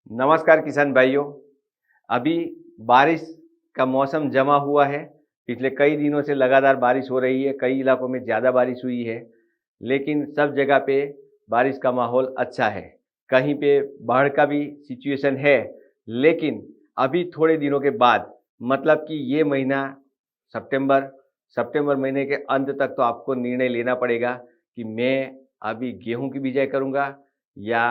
नमस्कार किसान भाइयों। अभी बारिश का मौसम जमा हुआ है। पिछले कई दिनों से लगातार बारिश हो रही है। कई इलाकों में ज़्यादा बारिश हुई है, लेकिन सब जगह पे बारिश का माहौल अच्छा है। कहीं पे बाढ़ का भी सिचुएशन है, लेकिन अभी थोड़े दिनों के बाद मतलब कि ये महीना सितंबर सितंबर महीने के अंत तक तो आपको निर्णय लेना पड़ेगा कि मैं अभी गेहूँ की बिजाई करूँगा या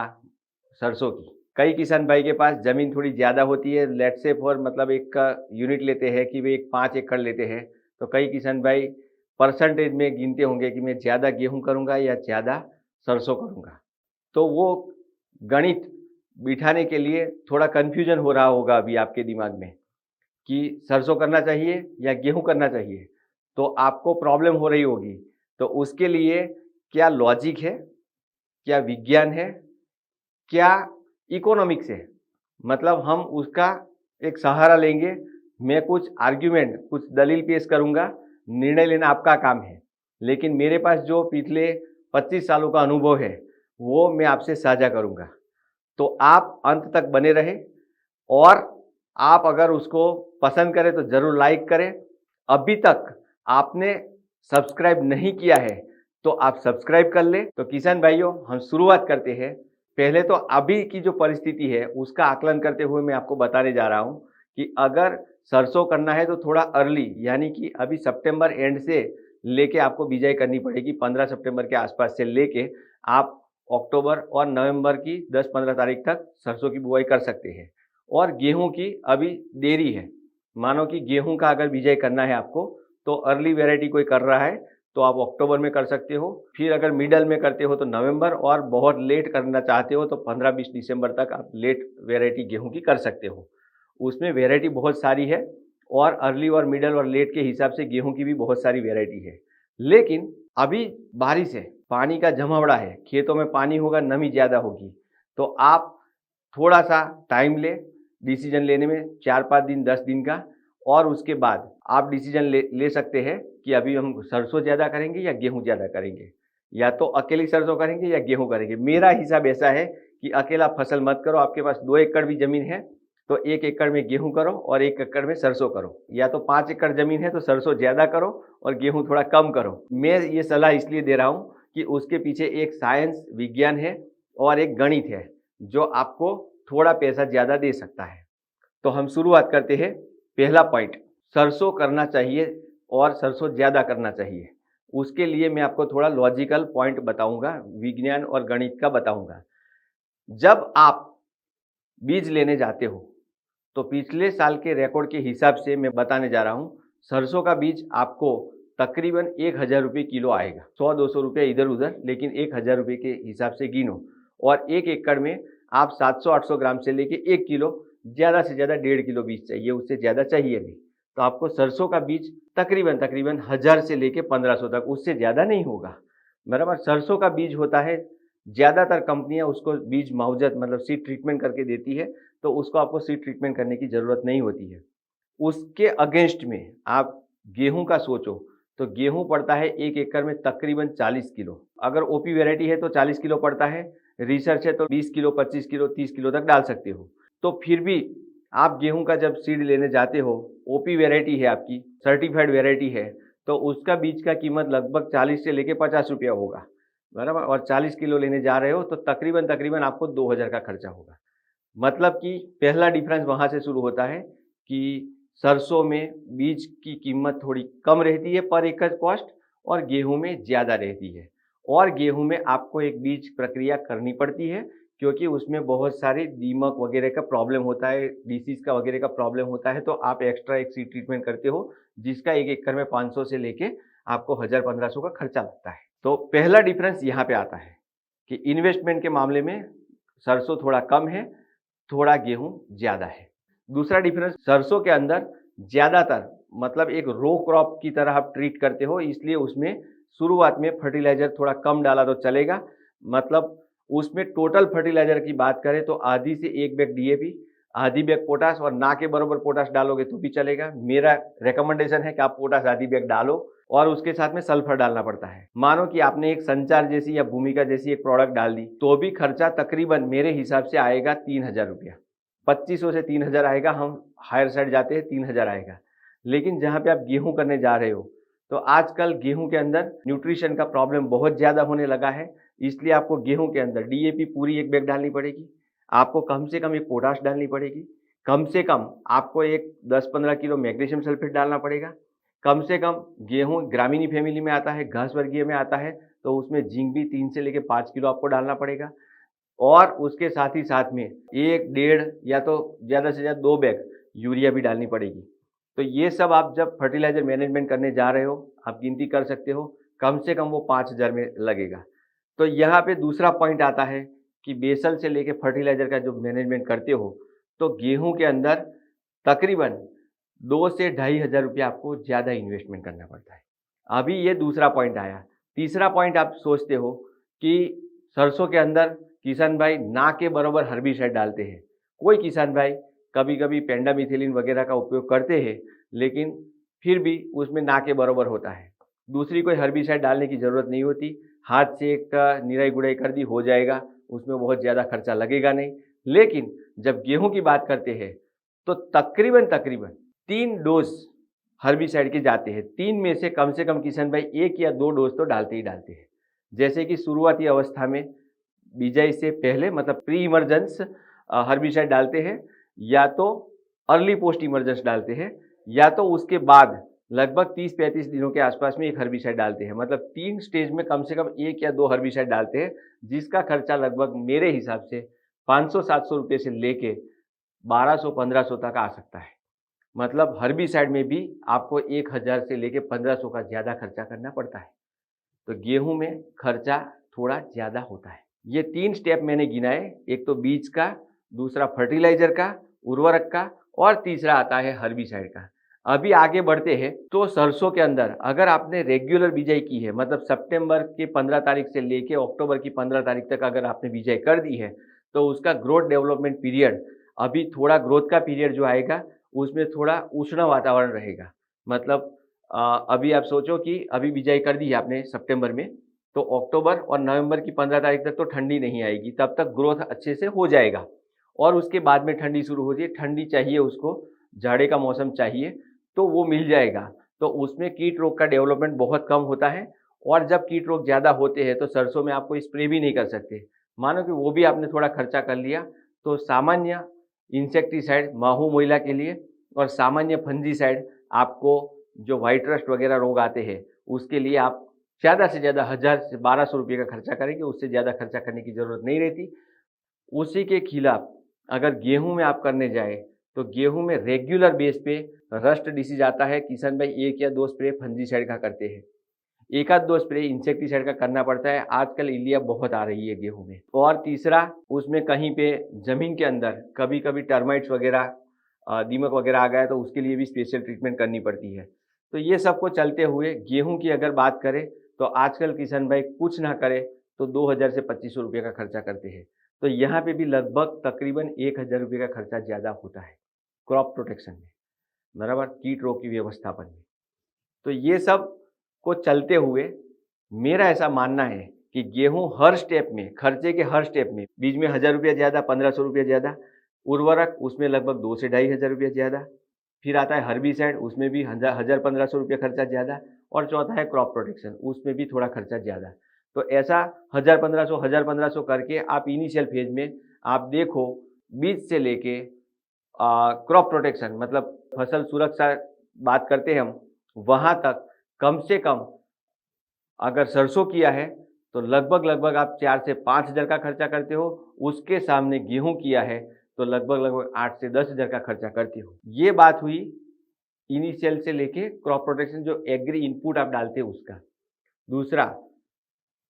सरसों की। कई किसान भाई के पास ज़मीन थोड़ी ज़्यादा होती है, लेट्स से फॉर मतलब एक का यूनिट लेते हैं कि वे एक 5 एकड़ लेते हैं, तो कई किसान भाई परसेंटेज में गिनते होंगे कि मैं ज़्यादा गेहूँ करूँगा या ज़्यादा सरसों करूँगा। तो वो गणित बिठाने के लिए थोड़ा कन्फ्यूजन हो रहा होगा अभी आपके दिमाग में कि सरसों करना चाहिए या गेहूँ करना चाहिए, तो आपको प्रॉब्लम हो रही होगी। तो उसके लिए क्या लॉजिक है, क्या विज्ञान है, क्या इकोनॉमिक्स है, मतलब हम उसका एक सहारा लेंगे। मैं कुछ आर्ग्यूमेंट, कुछ दलील पेश करूँगा, निर्णय लेना आपका काम है। लेकिन मेरे पास जो पिछले 25 सालों का अनुभव है, वो मैं आपसे साझा करूँगा। तो आप अंत तक बने रहें और आप अगर उसको पसंद करें तो ज़रूर लाइक करें। अभी तक आपने सब्सक्राइब नहीं किया है, तो आप सब्सक्राइब कर लें। तो किसान भाइयों, हम शुरुआत करते हैं। पहले तो अभी की जो परिस्थिति है, उसका आकलन करते हुए मैं आपको बताने जा रहा हूँ कि अगर सरसों करना है तो थोड़ा अर्ली, यानी कि अभी सितंबर एंड से लेके आपको बिजाई करनी पड़ेगी। 15 सितंबर के आसपास से लेके आप अक्टूबर और नवंबर की 10-15 तारीख तक सरसों की बुआई कर सकते हैं। और गेहूं की अभी देरी है। मानो कि गेहूं का अगर बिजाई करना है आपको, तो अर्ली वैरायटी कोई कर रहा है तो आप अक्टूबर में कर सकते हो। फिर अगर मिडल में करते हो तो नवंबर, और बहुत लेट करना चाहते हो तो 15-20 दिसंबर तक आप लेट वैरायटी गेहूं की कर सकते हो। उसमें वैरायटी बहुत सारी है और अर्ली और मिडल और लेट के हिसाब से गेहूं की भी बहुत सारी वैरायटी है। लेकिन अभी बारिश है, पानी का जमावड़ा है, खेतों में पानी होगा, नमी ज़्यादा होगी, तो आप थोड़ा सा टाइम लें डिसीजन लेने में, 4-5 दिन 10 दिन का। और उसके बाद आप डिसीजन ले सकते हैं कि अभी हम सरसों ज़्यादा करेंगे या गेहूँ ज़्यादा करेंगे, या तो अकेली सरसों करेंगे या गेहूँ करेंगे। मेरा हिसाब ऐसा है कि अकेला फसल मत करो। आपके पास 2 एकड़ भी ज़मीन है तो 1 एकड़ में गेहूँ करो और 1 एकड़ में सरसों करो, या तो 5 एकड़ ज़मीन है तो सरसों ज़्यादा करो और गेहूँ थोड़ा कम करो। मैं ये सलाह इसलिए दे रहा हूँ कि उसके पीछे एक साइंस, विज्ञान है और एक गणित है जो आपको थोड़ा पैसा ज़्यादा दे सकता है। तो हम शुरुआत करते हैं। पहला पॉइंट, सरसों करना चाहिए और सरसों ज़्यादा करना चाहिए। उसके लिए मैं आपको थोड़ा लॉजिकल पॉइंट बताऊंगा, विज्ञान और गणित का बताऊंगा। जब आप बीज लेने जाते हो तो पिछले साल के रिकॉर्ड के हिसाब से मैं बताने जा रहा हूँ, सरसों का बीज आपको तकरीबन 1000 रुपये किलो आएगा। 100-200 रुपये इधर उधर, लेकिन 1000 रुपये के हिसाब से गिनो। और 1 एकड़ में आप 700-800 ग्राम से लेके 1 किलो, ज़्यादा से ज़्यादा 1.5 किलो बीज चाहिए, उससे ज़्यादा चाहिए नहीं। तो आपको सरसों का बीज तकरीबन तकरीबन 1000 से लेके 1500 तक, उससे ज़्यादा नहीं होगा। बराबर, सरसों का बीज होता है, ज़्यादातर कंपनियां उसको बीज मावजत मतलब सीड ट्रीटमेंट करके देती है, तो उसको आपको सीड ट्रीटमेंट करने की ज़रूरत नहीं होती है। उसके अगेंस्ट में आप गेहूं का सोचो तो गेहूं पड़ता है 1 एकड़ में तकरीबन 40 किलो। अगर ओपी वैरायटी है तो 40 किलो पड़ता है, रिसर्च है तो 20 किलो, 25 किलो, 30 किलो तक डाल सकते हो। तो फिर भी आप गेहूं का जब सीड लेने जाते हो, ओपी वैरायटी है आपकी, सर्टिफाइड वैरायटी है, तो उसका बीज का कीमत लगभग 40 से लेके 50 रुपया होगा। बराबर, और 40 किलो लेने जा रहे हो तो तकरीबन तकरीबन आपको 2000 का खर्चा होगा। मतलब कि पहला डिफरेंस वहाँ से शुरू होता है कि सरसों में बीज की कीमत थोड़ी कम रहती है पर एकड़ कॉस्ट, और गेहूं में ज़्यादा रहती है। और गेहूं में आपको एक बीज प्रक्रिया करनी पड़ती है, क्योंकि उसमें बहुत सारे दीमक वगैरह का प्रॉब्लम होता है, डिसीज का वगैरह का प्रॉब्लम होता है, तो आप एक्स्ट्रा एक सीड ट्रीटमेंट करते हो जिसका 1 एकड़ में 500 से लेके आपको 1000-1500 का खर्चा लगता है। तो पहला डिफरेंस यहाँ पे आता है कि इन्वेस्टमेंट के मामले में सरसों थोड़ा कम है, थोड़ा गेहूं ज़्यादा है। दूसरा डिफरेंस, सरसों के अंदर ज़्यादातर मतलब एक रो क्रॉप की तरह आप ट्रीट करते हो, इसलिए उसमें शुरुआत में फर्टिलाइज़र थोड़ा कम डाला तो चलेगा। मतलब उसमें टोटल फर्टिलाइज़र की बात करें तो आधी से 1 बैग डीएपी, आधी बैग पोटाश और ना के बराबर पोटाश डालोगे तो भी चलेगा। मेरा रिकमेंडेशन है कि आप पोटाश आधी बैग डालो और उसके साथ में सल्फर डालना पड़ता है। मानो कि आपने एक संचार जैसी या भूमिका जैसी एक प्रोडक्ट डाल दी तो भी खर्चा तकरीबन मेरे हिसाब से आएगा 3,000 रुपया, 2500 से 3,000 आएगा। हम हायर साइड जाते हैं 3,000 आएगा। लेकिन जहाँ पे आप गेहूं करने जा रहे हो तो आजकल गेहूं के अंदर न्यूट्रिशन का प्रॉब्लम बहुत ज़्यादा होने लगा है, इसलिए आपको गेहूं के अंदर डीएपी पूरी एक बैग डालनी पड़ेगी, आपको कम से कम एक पोटाश डालनी पड़ेगी, कम से कम आपको एक 10-15 किलो मैग्नीशियम सल्फेट डालना पड़ेगा, कम से कम गेहूं ग्रामीणी फैमिली में आता है, घास वर्गीय में आता है, तो उसमें जिंक भी 3 से लेकर 5 किलो आपको डालना पड़ेगा। और उसके साथ ही साथ में 1, 1.5 या तो ज़्यादा से ज़्यादा 2 बैग यूरिया भी डालनी पड़ेगी। तो ये सब आप जब फर्टिलाइज़र मैनेजमेंट करने जा रहे हो, आप गिनती कर सकते हो, कम से कम वो 5,000 में लगेगा। तो यहाँ पे दूसरा पॉइंट आता है कि बेसल से लेके फर्टिलाइज़र का जो मैनेजमेंट करते हो, तो गेहूँ के अंदर तकरीबन 2 से 2,500 रुपया आपको ज़्यादा इन्वेस्टमेंट करना पड़ता है। अभी ये दूसरा पॉइंट आया। तीसरा पॉइंट आप सोचते हो कि सरसों के अंदर किसान भाई ना के बराबर हर्बिसाइड डालते हैं। कोई किसान भाई कभी-कभी पेंडामिथिलिन वगैरह का उपयोग करते हैं, लेकिन फिर भी उसमें ना के बराबर होता है। दूसरी कोई हर्बिसाइड डालने की ज़रूरत नहीं होती, हाथ से एक निराई-गुड़ाई कर दी हो जाएगा, उसमें बहुत ज़्यादा खर्चा लगेगा नहीं। लेकिन जब गेहूँ की बात करते हैं तो तकरीबन 3 डोज़ हर्बिसाइड के जाते हैं। 3 में से कम किसान भाई 1 या 2 डोज़ तो डालते ही डालते हैं। जैसे कि शुरुआती अवस्था में बिजाई से पहले मतलब प्री इमर्जेंस हर्बिसाइड डालते हैं, या तो अर्ली पोस्ट इमर्जेंस डालते हैं, या तो उसके बाद लगभग 30-35 दिनों के आसपास में एक हर्बिसाइड डालते हैं। मतलब 3 स्टेज में कम से कम 1 या 2 हर्बिसाइड डालते हैं, जिसका खर्चा लगभग मेरे हिसाब से 500-700 रुपये से लेके 1200-1500 तक आ सकता है। मतलब हर्बिसाइड में भी आपको 1,000 से लेके 1,500 का ज़्यादा खर्चा करना पड़ता है। तो गेहूँ में खर्चा थोड़ा ज़्यादा होता है। ये 3 स्टेप मैंने गिनाए, एक तो बीज का, दूसरा फर्टिलाइज़र का, उर्वरक का, और तीसरा आता है हर्बिसाइड का। अभी आगे बढ़ते हैं तो सरसों के अंदर अगर आपने रेगुलर बिजाई की है, मतलब सितंबर के 15 तारीख से लेके अक्टूबर की 15 तारीख तक अगर आपने बिजाई कर दी है, तो उसका ग्रोथ डेवलपमेंट पीरियड, अभी थोड़ा ग्रोथ का पीरियड जो आएगा उसमें थोड़ा उष्ण वातावरण रहेगा। मतलब अभी आप सोचो कि अभी बिजाई कर दी है आपने सितंबर में, तो अक्टूबर और नवंबर की 15 तारीख तक तो ठंडी नहीं आएगी, तब तक ग्रोथ अच्छे से हो जाएगा। और उसके बाद में ठंडी शुरू हो जाए, ठंडी चाहिए उसको, जाड़े का मौसम चाहिए, तो वो मिल जाएगा। तो उसमें कीट रोग का डेवलपमेंट बहुत कम होता है, और जब कीट रोग ज़्यादा होते हैं तो सरसों में आपको स्प्रे भी नहीं कर सकते। मानो कि वो भी आपने थोड़ा खर्चा कर लिया, तो सामान्य इंसेक्टिसाइड माहू मोइला के लिए और सामान्य फंजीसाइड आपको जो व्हाइट रस्ट वगैरह रोग आते हैं उसके लिए आप ज़्यादा से ज़्यादा 1,000 से 1,200 रुपये का खर्चा करेंगे, उससे ज़्यादा खर्चा करने की ज़रूरत नहीं रहती। उसी के खिलाफ अगर गेहूं में आप करने जाए तो गेहूं में रेगुलर बेस पे रस्ट डिसीज आता है, किसान भाई 1 या 2 स्प्रे फंजीसाइड का करते हैं, 1 आध 2 स्प्रे इंसेक्टिसाइड का करना पड़ता है। आजकल इलिया बहुत आ रही है गेहूं में। और तीसरा, उसमें कहीं पे ज़मीन के अंदर कभी कभी टर्माइट्स वगैरह, दीमक वगैरह आ गया तो उसके लिए भी स्पेशल ट्रीटमेंट करनी पड़ती है। तो ये सबको चलते हुए गेहूं की अगर बात करें तो आजकल किसान भाई कुछ ना करे तो 2,000 से 2,500 रुपये का खर्चा करते हैं। तो यहाँ पे भी लगभग तकरीबन 1,000 रुपये का खर्चा ज़्यादा होता है क्रॉप प्रोटेक्शन में, बराबर, कीट रोग की व्यवस्थापन में। तो ये सब को चलते हुए मेरा ऐसा मानना है कि गेहूं हर स्टेप में, खर्चे के हर स्टेप में, बीज में 1,000 रुपया ज़्यादा, 1,500 रुपया ज़्यादा, उर्वरक उसमें लगभग 2 से 2,500 रुपया ज़्यादा, फिर आता है हर्बिसाइड, उसमें भी 1,000-1,500 रुपया खर्चा ज़्यादा, और चौथा है क्रॉप प्रोटेक्शन, उसमें भी थोड़ा खर्चा ज़्यादा। तो ऐसा 1,000-1,500 करके आप इनिशियल फेज में आप देखो, बीज से लेके क्रॉप प्रोटेक्शन मतलब फसल सुरक्षा बात करते हैं हम, वहाँ तक कम से कम अगर सरसों किया है तो लगभग आप 4 से 5,000 का खर्चा करते हो। उसके सामने गेहूं किया है तो लगभग 8 से 10,000 का खर्चा करते हो। ये बात हुई इनिशियल से लेके क्रॉप प्रोटेक्शन, जो एग्री इनपुट आप डालते हो उसका। दूसरा,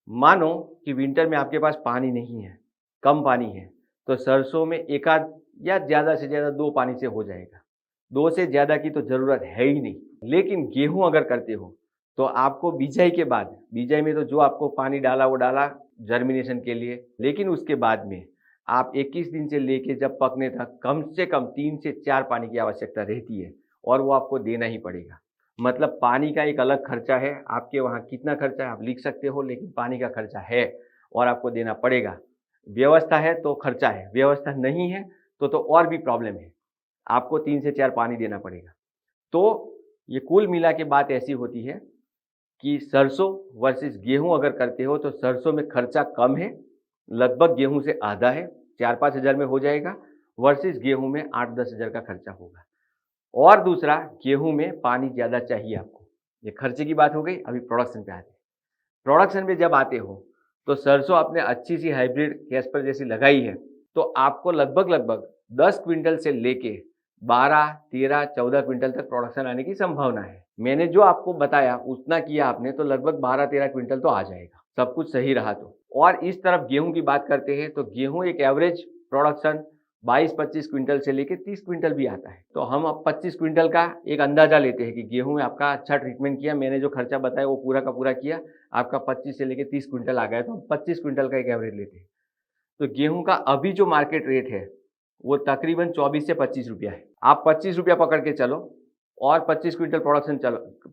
मानो कि विंटर में आपके पास पानी नहीं है, कम पानी है, तो सरसों में 1 आध या ज़्यादा से ज़्यादा 2 पानी से हो जाएगा। 2 से ज़्यादा की तो ज़रूरत है ही नहीं। लेकिन गेहूं अगर करते हो तो आपको बिजाई के बाद, बिजाई में तो जो आपको पानी डाला वो डाला जर्मिनेशन के लिए, लेकिन उसके बाद में आप 21 दिन से लेके जब पकने तक कम से कम 3 से 4 पानी की आवश्यकता रहती है और वो आपको देना ही पड़ेगा। मतलब पानी का एक अलग खर्चा है, आपके वहाँ कितना खर्चा है आप लिख सकते हो, लेकिन पानी का खर्चा है और आपको देना पड़ेगा। व्यवस्था है तो खर्चा है, व्यवस्था नहीं है तो और भी प्रॉब्लम है, आपको 3 से 4 पानी देना पड़ेगा। तो ये कुल मिला के बात ऐसी होती है कि सरसों वर्सेस गेहूँ अगर करते हो तो सरसों में खर्चा कम है, लगभग गेहूँ से आधा है, 4-5 हज़ार में हो जाएगा, वर्सेस गेहूँ में 8-10 हज़ार का खर्चा होगा। और दूसरा, गेहूँ में पानी ज़्यादा चाहिए आपको। ये खर्चे की बात हो गई, अभी प्रोडक्शन पे आते हैं। प्रोडक्शन पे जब आते हो तो सरसों आपने अच्छी सी हाइब्रिड कैस्पर जैसी लगाई है, तो आपको लगभग 10 क्विंटल से लेके 12, 13, 14 क्विंटल तक प्रोडक्शन आने की संभावना है। मैंने जो आपको बताया उतना किया आपने तो लगभग 12-13 क्विंटल तो आ जाएगा, सब कुछ सही रहा तो। और इस तरफ गेहूं की बात करते हैं तो गेहूं एक एवरेज प्रोडक्शन 22-25 क्विंटल से लेके 30 क्विंटल भी आता है। तो हम अब 25 क्विंटल का एक अंदाजा लेते हैं कि गेहूं में आपका अच्छा ट्रीटमेंट किया, मैंने जो खर्चा बताया वो पूरा का पूरा किया, आपका 25 से लेके 30 क्विंटल आ गया, तो हम 25 क्विंटल का एक एवरेज लेते हैं। तो गेहूं का अभी जो मार्केट रेट है वो तकरीबन 24 से 25 रुपया है। आप 25 रुपया पकड़ के चलो और 25 क्विंटल प्रोडक्शन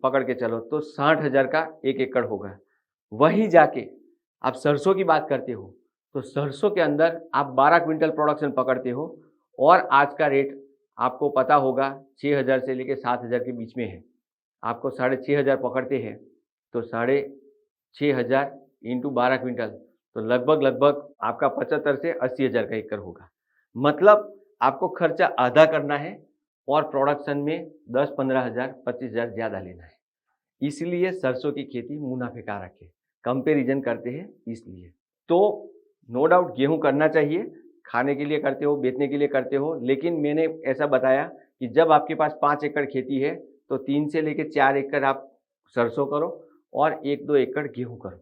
पकड़ के चलो तो 60,000 का 1 एकड़ होगा। वहीं जाके आप सरसों की बात करते हो तो सरसों के अंदर आप 12 क्विंटल प्रोडक्शन पकड़ते हो और आज का रेट आपको पता होगा 6,000 से लेकर 7,000 के बीच में है। आपको 6,500 पकड़ते हैं तो 6,500 इंटू 12 क्विंटल तो लगभग आपका 75 से 80,000 का एकड़ होगा। मतलब आपको खर्चा आधा करना है और प्रोडक्शन में 10-15 हज़ार 25 हज़ार ज़्यादा लेना है। इसलिए सरसों की खेती मुनाफेकारक है, कंपैरिजन करते हैं इसलिए। तो नो डाउट गेहूं करना चाहिए, खाने के लिए करते हो, बेचने के लिए करते हो, लेकिन मैंने ऐसा बताया कि जब आपके पास 5 एकड़ खेती है तो 3 से लेकर 4 एकड़ आप सरसों करो और 1-2 एकड़ गेहूं करो।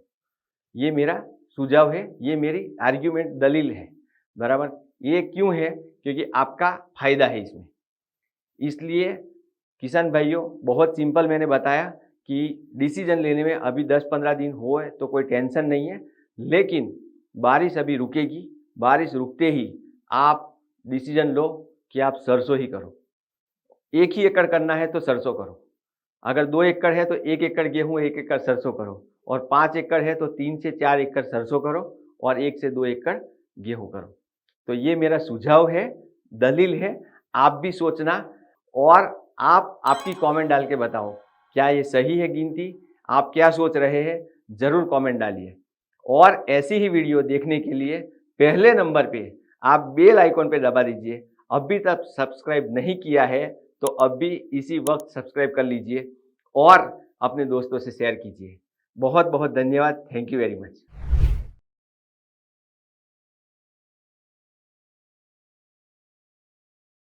ये मेरा सुझाव है, ये मेरी आर्ग्यूमेंट दलील है, बराबर। ये क्यों है? क्योंकि आपका फायदा है इसमें। इसलिए किसान भाइयों, बहुत सिंपल मैंने बताया कि डिसीजन लेने में अभी 10-15 दिन हुए तो कोई टेंशन नहीं है, लेकिन बारिश अभी रुकेगी, बारिश रुकते ही आप डिसीजन लो कि आप सरसों ही करो। 1 ही एकड़ करना है तो सरसों करो, अगर 2 एकड़ है तो 1 एकड़ गेहूँ 1 एकड़ सरसों करो, और 5 एकड़ है तो 3 से 4 एकड़ सरसों करो और 1 से 2 एकड़ गेहूँ करो। तो ये मेरा सुझाव है, दलील है, आप भी सोचना और आप आपकी कमेंट डाल के बताओ क्या ये सही है गिनती, आप क्या सोच रहे हैं, ज़रूर कमेंट डालिए। और ऐसी ही वीडियो देखने के लिए पहले नंबर पे आप बेल आइकॉन पे दबा दीजिए। अभी तक सब्सक्राइब नहीं किया है तो अभी इसी वक्त सब्सक्राइब कर लीजिए और अपने दोस्तों से शेयर कीजिए। बहुत बहुत धन्यवाद, थैंक यू वेरी मच।